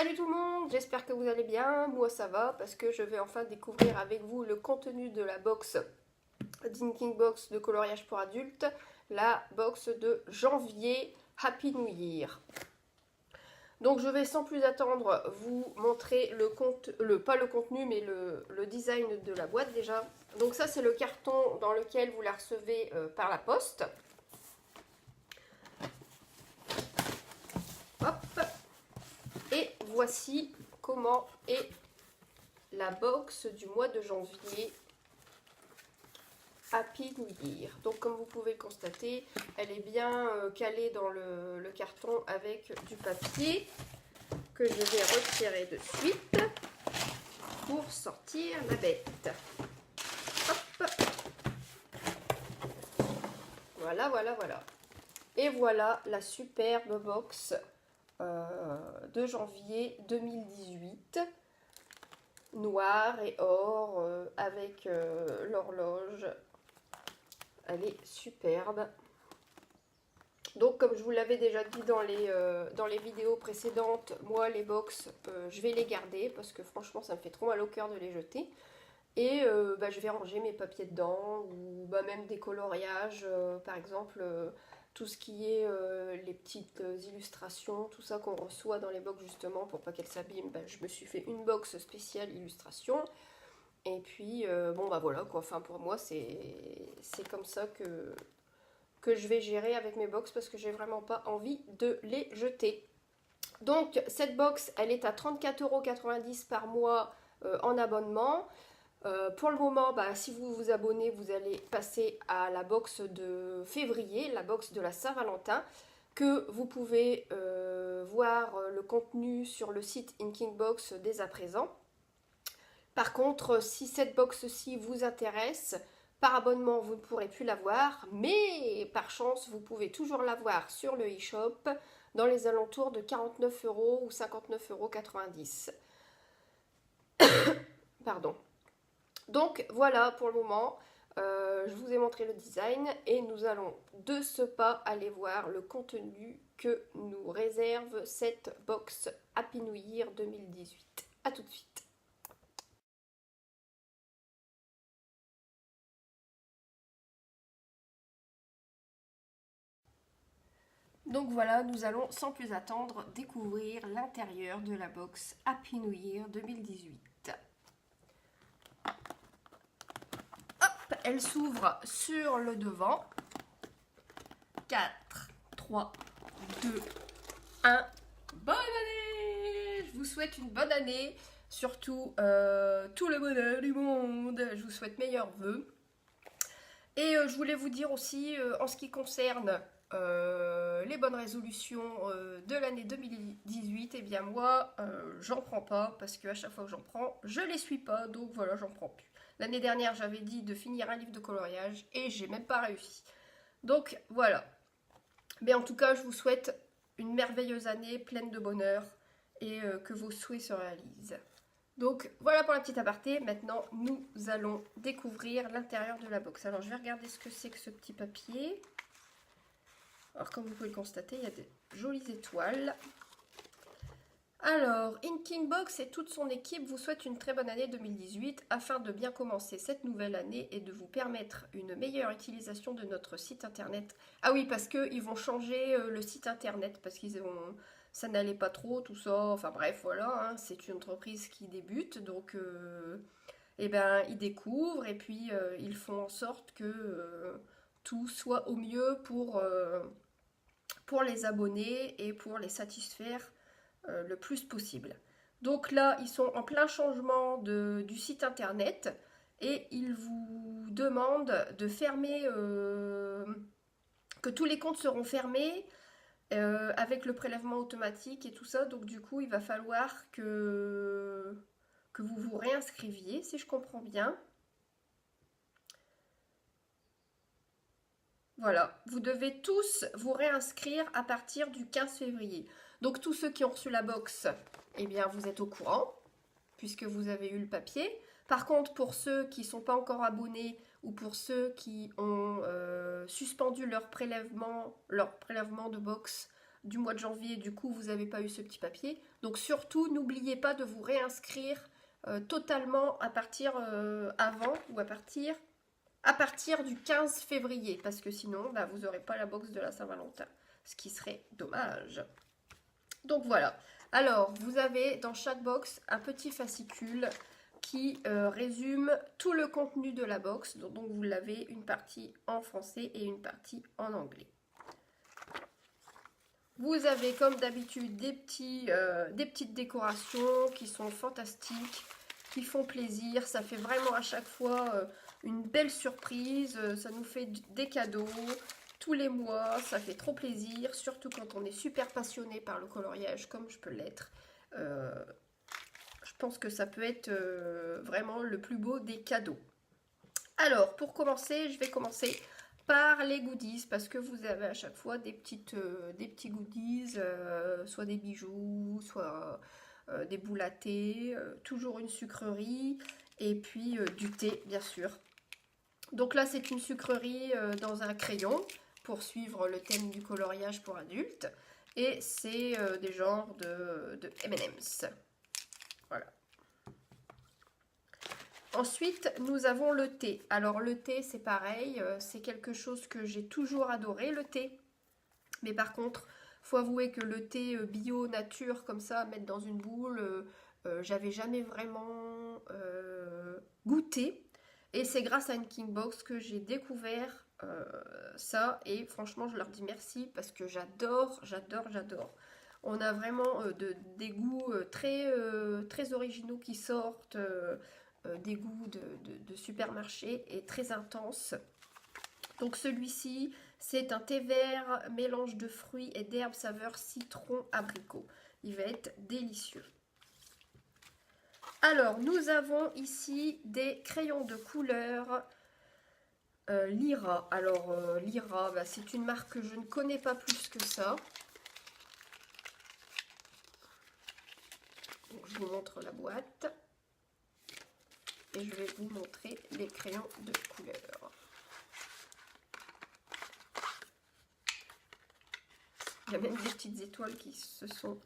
Salut tout le monde, j'espère que vous allez bien. Moi ça va parce que je vais enfin découvrir avec vous le contenu de la box d'Inking Box de coloriage pour adultes, la box de janvier. Happy New Year. Donc je vais sans plus attendre vous montrer pas le contenu mais le design de la boîte déjà. Donc ça c'est le carton dans lequel vous la recevez par la poste. Hop. Et voici comment est la box du mois de janvier. Happy New Year. Donc comme vous pouvez le constater, elle est bien calée dans le carton avec du papier que je vais retirer de suite pour sortir la bête. Hop. Voilà, voilà, voilà. Et voilà la superbe box de janvier 2018. Noir et or avec l'horloge. Elle est superbe. Donc comme je vous l'avais déjà dit dans les vidéos précédentes, moi les box je vais les garder parce que franchement ça me fait trop mal au cœur de les jeter. Et je vais ranger mes papiers dedans ou même des coloriages, par exemple tout ce qui est les petites illustrations, tout ça qu'on reçoit dans les box justement pour pas qu'elles s'abîment. Je me suis fait une box spéciale illustration. Et puis, voilà quoi, enfin pour moi c'est comme ça que je vais gérer avec mes box parce que j'ai vraiment pas envie de les jeter. Donc cette box, elle est à 34,90 € par mois en abonnement. Pour le moment, si vous vous abonnez, vous allez passer à la box de février, la box de la Saint-Valentin, que vous pouvez voir le contenu sur le site Inking Box dès à présent. Par contre, si cette box-ci vous intéresse, par abonnement, vous ne pourrez plus la voir, mais par chance, vous pouvez toujours la voir sur le e-shop dans les alentours de 49 € ou 59,90 €. Pardon. Donc voilà pour le moment, je vous ai montré le design et nous allons de ce pas aller voir le contenu que nous réserve cette box Happy New Year 2018. A tout de suite. Donc voilà, nous allons sans plus attendre découvrir l'intérieur de la box Happy New Year 2018. Hop, elle s'ouvre sur le devant. 4, 3, 2, 1. Bonne année! Je vous souhaite une bonne année, surtout tout le bonheur du monde. Je vous souhaite meilleurs vœux. Et je voulais vous dire aussi, en ce qui concerne les bonnes résolutions de l'année 2018, eh bien moi, j'en prends pas, parce qu'à chaque fois que j'en prends, je les suis pas, donc voilà, j'en prends plus. L'année dernière, j'avais dit de finir un livre de coloriage, et j'ai même pas réussi. Donc voilà. Mais en tout cas, je vous souhaite une merveilleuse année, pleine de bonheur, et que vos souhaits se réalisent. Donc voilà pour la petite aparté. Maintenant, nous allons découvrir l'intérieur de la box. Alors, je vais regarder ce que c'est que ce petit papier. Alors, comme vous pouvez le constater, il y a des jolies étoiles. Alors, Inking Box et toute son équipe vous souhaitent une très bonne année 2018 afin de bien commencer cette nouvelle année et de vous permettre une meilleure utilisation de notre site internet. Ah oui, parce qu'ils vont changer le site internet parce qu'ils ont... ça n'allait pas trop, tout ça. Enfin bref, voilà, hein, c'est une entreprise qui débute, donc ils découvrent et puis ils font en sorte que tout soit au mieux pour les abonnés et pour les satisfaire le plus possible. Donc là, ils sont en plein changement du site internet et ils vous demandent de fermer, que tous les comptes seront fermés avec le prélèvement automatique et tout ça. Donc du coup, il va falloir que vous vous réinscriviez, si je comprends bien. Voilà, vous devez tous vous réinscrire à partir du 15 février. Donc tous ceux qui ont reçu la box, eh bien vous êtes au courant, puisque vous avez eu le papier. Par contre, pour ceux qui ne sont pas encore abonnés ou pour ceux qui ont suspendu leur prélèvement de box du mois de janvier, du coup vous n'avez pas eu ce petit papier. Donc surtout, n'oubliez pas de vous réinscrire totalement à partir avant ou à partir du 15 février, parce que sinon, bah, vous n'aurez pas la box de la Saint-Valentin, ce qui serait dommage. Donc voilà. Alors, vous avez dans chaque box un petit fascicule qui résume tout le contenu de la box. Donc vous l'avez une partie en français et une partie en anglais. Vous avez comme d'habitude des petites décorations qui sont fantastiques, qui font plaisir. Ça fait vraiment à chaque fois une belle surprise. Ça nous fait des cadeaux tous les mois. Ça fait trop plaisir, surtout quand on est super passionné par le coloriage comme je peux l'être. Je pense que ça peut être vraiment le plus beau des cadeaux. Alors, pour commencer, je vais commencer par les goodies, parce que vous avez à chaque fois des petits goodies, soit des bijoux, soit des boules à thé, toujours une sucrerie, et puis du thé, bien sûr. Donc là, c'est une sucrerie dans un crayon, pour suivre le thème du coloriage pour adultes, et c'est des genres de M&M's. Voilà. Ensuite, nous avons le thé. Alors le thé, c'est pareil, c'est quelque chose que j'ai toujours adoré, le thé. Mais par contre, faut avouer que le thé bio, nature, comme ça, à mettre dans une boule, j'avais jamais vraiment goûté. Et c'est grâce à une Kingbox que j'ai découvert ça. Et franchement, je leur dis merci parce que j'adore, j'adore, j'adore. On a vraiment des goûts très originaux qui sortent, des goûts de supermarché et très intenses. Donc celui-ci, c'est un thé vert, mélange de fruits et d'herbes saveur citron abricot. Il va être délicieux. Alors, nous avons ici des crayons de couleur Lyra. Alors, Lyra, bah, c'est une marque que je ne connais pas plus que ça. Donc, je vous montre la boîte. Et je vais vous montrer les crayons de couleur. Il y a même des petites étoiles qui se sont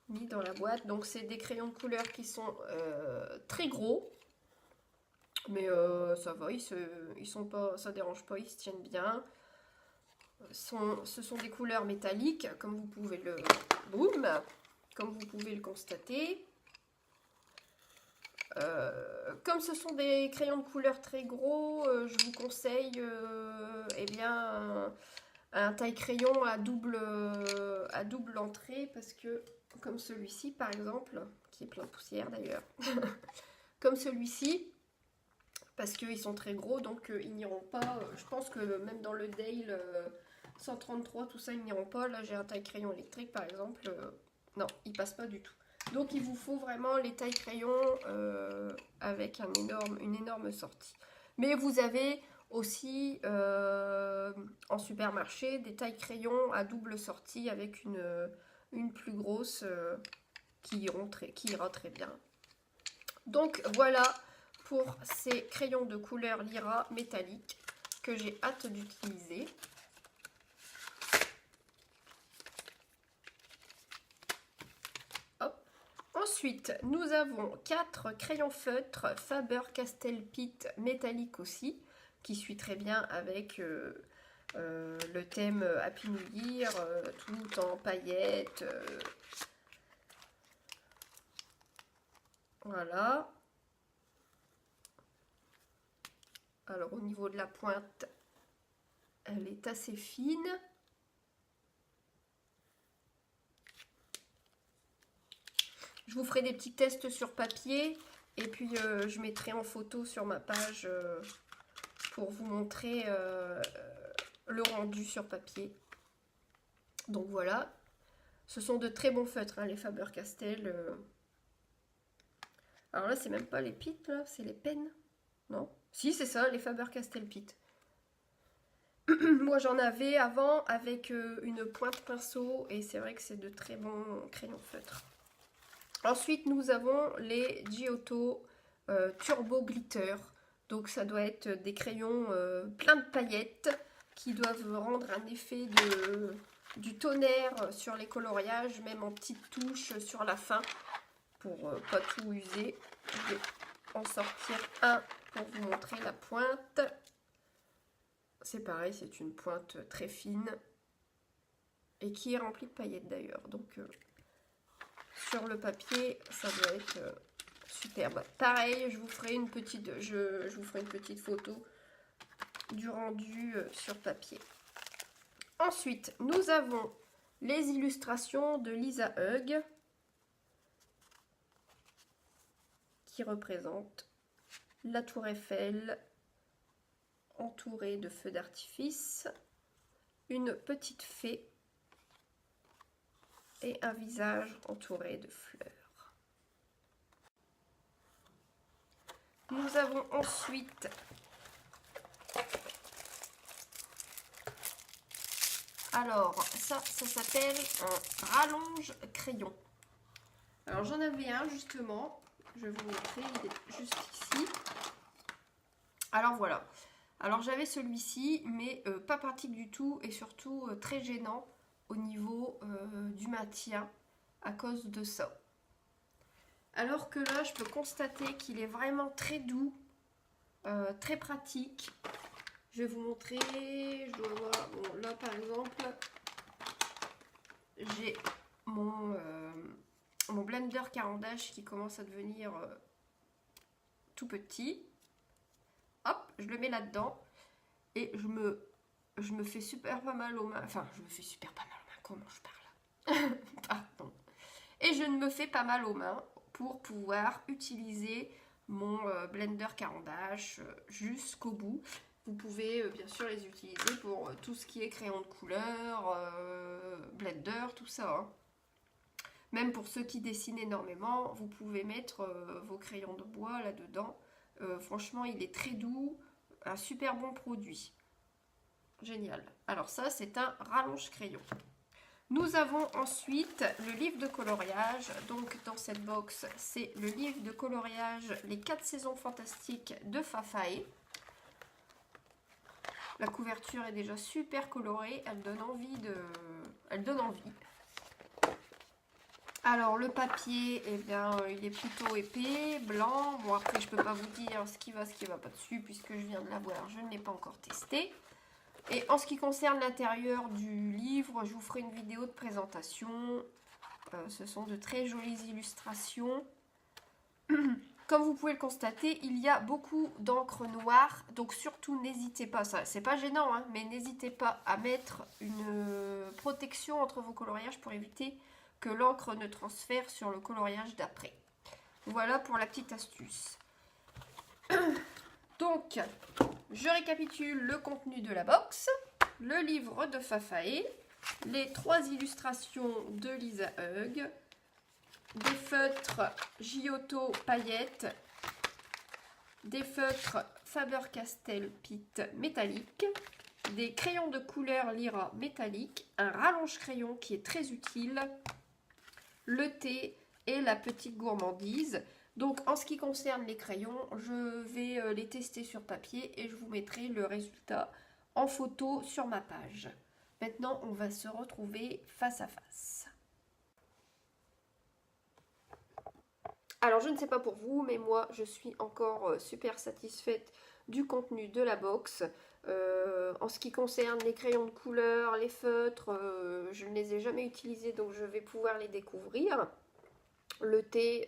mis dans la boîte. Donc, c'est des crayons de couleur qui sont très gros. Mais ça va, ils sont pas, ça dérange pas, ils se tiennent bien. Ce sont des couleurs métalliques, comme vous pouvez comme vous pouvez le constater. Comme ce sont des crayons de couleur très gros, je vous conseille eh bien, un taille-crayon à double entrée, parce que comme celui-ci par exemple, qui est plein de poussière d'ailleurs, comme celui-ci, parce qu'ils sont très gros, donc ils n'iront pas, je pense que même dans le Dale 133, tout ça, ils n'iront pas. Là j'ai un taille-crayon électrique par exemple, non, il passe pas du tout. Donc il vous faut vraiment les tailles crayons avec une énorme sortie. Mais vous avez aussi en supermarché des tailles crayons à double sortie avec une plus grosse qui ira très bien. Donc voilà pour ces crayons de couleur Lyra métallique que j'ai hâte d'utiliser. Ensuite, nous avons 4 crayons feutres Faber-Castell-Pitt métalliques aussi, qui suit très bien avec le thème Happy New Year, tout en paillettes. Voilà. Alors au niveau de la pointe, elle est assez fine. Je vous ferai des petits tests sur papier et puis je mettrai en photo sur ma page pour vous montrer le rendu sur papier. Donc voilà, ce sont de très bons feutres, hein, les Faber-Castell. Alors là, c'est même pas les Pitt, là, c'est les Penn. Non? Si, c'est ça, les Faber-Castell Pitt. Moi, j'en avais avant avec une pointe pinceau et c'est vrai que c'est de très bons crayons feutres. Ensuite, nous avons les Giotto Turbo Glitter. Donc, ça doit être des crayons plein de paillettes qui doivent rendre un effet du tonnerre sur les coloriages, même en petites touches sur la fin, pour pas tout user. Je vais en sortir un pour vous montrer la pointe. C'est pareil, c'est une pointe très fine et qui est remplie de paillettes d'ailleurs. Donc sur le papier, ça doit être superbe. Pareil, je vous ferai une petite, je vous ferai une petite photo du rendu sur papier. Ensuite, nous avons les illustrations de Lisa Hug qui représentent la tour Eiffel entourée de feux d'artifice, une petite fée et un visage entouré de fleurs. Nous avons ensuite alors ça s'appelle un rallonge crayon. Alors j'en avais un justement, je vais vous montrer, il est juste ici. Alors voilà, alors j'avais celui-ci mais pas pratique du tout et surtout très gênant au niveau du maintien à cause de ça. Alors que là je peux constater qu'il est vraiment très doux, très pratique. Je vais vous montrer, je dois voir, bon là par exemple, j'ai mon blender carandache qui commence à devenir tout petit. Hop, je le mets là-dedans et je me fais super pas mal aux mains, enfin je me fais super pas mal aux mains, comment je parle pardon. Et je ne me fais pas mal aux mains pour pouvoir utiliser mon blender carandache jusqu'au bout. Vous pouvez bien sûr les utiliser pour tout ce qui est crayon de couleur, blender, tout ça. Hein. Même pour ceux qui dessinent énormément, vous pouvez mettre vos crayons de bois là-dedans. Franchement, il est très doux, un super bon produit. Génial. Alors ça, c'est un rallonge crayon. Nous avons ensuite le livre de coloriage. Donc dans cette box, c'est le livre de coloriage Les 4 saisons fantastiques de Fafae. La couverture est déjà super colorée, elle donne envie Alors le papier, eh bien, il est plutôt épais, blanc. Bon après je peux pas vous dire ce qui va pas dessus puisque je viens de l'avoir, je ne l'ai pas encore testé. Et en ce qui concerne l'intérieur du livre, je vous ferai une vidéo de présentation. Ce sont de très jolies illustrations. Comme vous pouvez le constater, il y a beaucoup d'encre noire, donc surtout n'hésitez pas, ça c'est pas gênant, hein, mais n'hésitez pas à mettre une protection entre vos coloriages pour éviter que l'encre ne transfère sur le coloriage d'après. Voilà pour la petite astuce. Donc, je récapitule le contenu de la box, le livre de Fafae, les 3 illustrations de Lisa Hug, des feutres Giotto paillettes, des feutres Faber-Castell Pitt métalliques, des crayons de couleur Lyra métallique, un rallonge crayon qui est très utile, le thé et la petite gourmandise. Donc en ce qui concerne les crayons, je vais les tester sur papier et je vous mettrai le résultat en photo sur ma page. Maintenant, on va se retrouver face à face. Alors je ne sais pas pour vous, mais moi je suis encore super satisfaite du contenu de la box. En ce qui concerne les crayons de couleur, les feutres, je ne les ai jamais utilisés donc je vais pouvoir les découvrir. Le thé,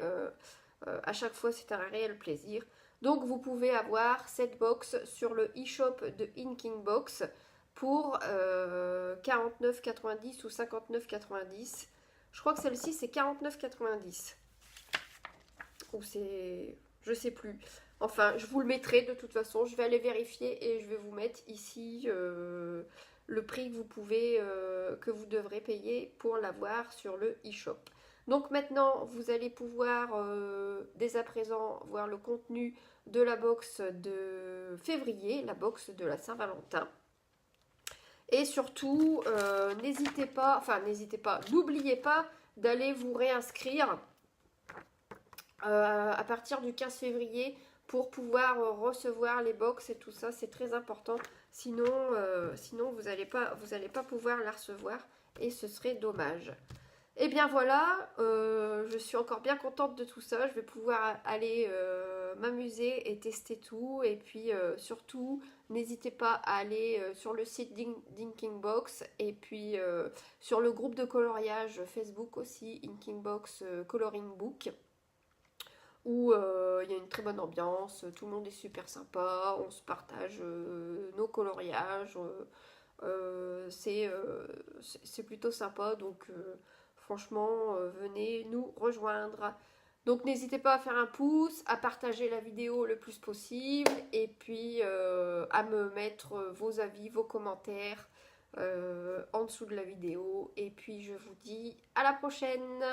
à chaque fois c'est un réel plaisir. Donc vous pouvez avoir cette box sur le e-shop de Inking Box pour 49,90 ou 59,90. Je crois que celle-ci c'est 49,90. Ou c'est... je sais plus. Enfin, je vous le mettrai de toute façon. Je vais aller vérifier et je vais vous mettre ici le prix que vous pouvez, que vous devrez payer pour l'avoir sur le e-shop. Donc maintenant, vous allez pouvoir dès à présent voir le contenu de la box de février, la box de la Saint-Valentin. Et surtout, n'hésitez pas, n'oubliez pas d'aller vous réinscrire à partir du 15 février pour pouvoir recevoir les box et tout ça. C'est très important sinon vous n'allez pas pouvoir la recevoir et ce serait dommage. Et bien voilà, je suis encore bien contente de tout ça. Je vais pouvoir aller m'amuser et tester tout. Et puis surtout, n'hésitez pas à aller sur le site d'Inkingbox et puis sur le groupe de coloriage Facebook aussi, Inkingbox Coloring Book, où il y a une très bonne ambiance, tout le monde est super sympa, on se partage nos coloriages. C'est plutôt sympa, donc franchement, venez nous rejoindre. Donc n'hésitez pas à faire un pouce, à partager la vidéo le plus possible et puis à me mettre vos avis, vos commentaires en dessous de la vidéo. Et puis je vous dis à la prochaine.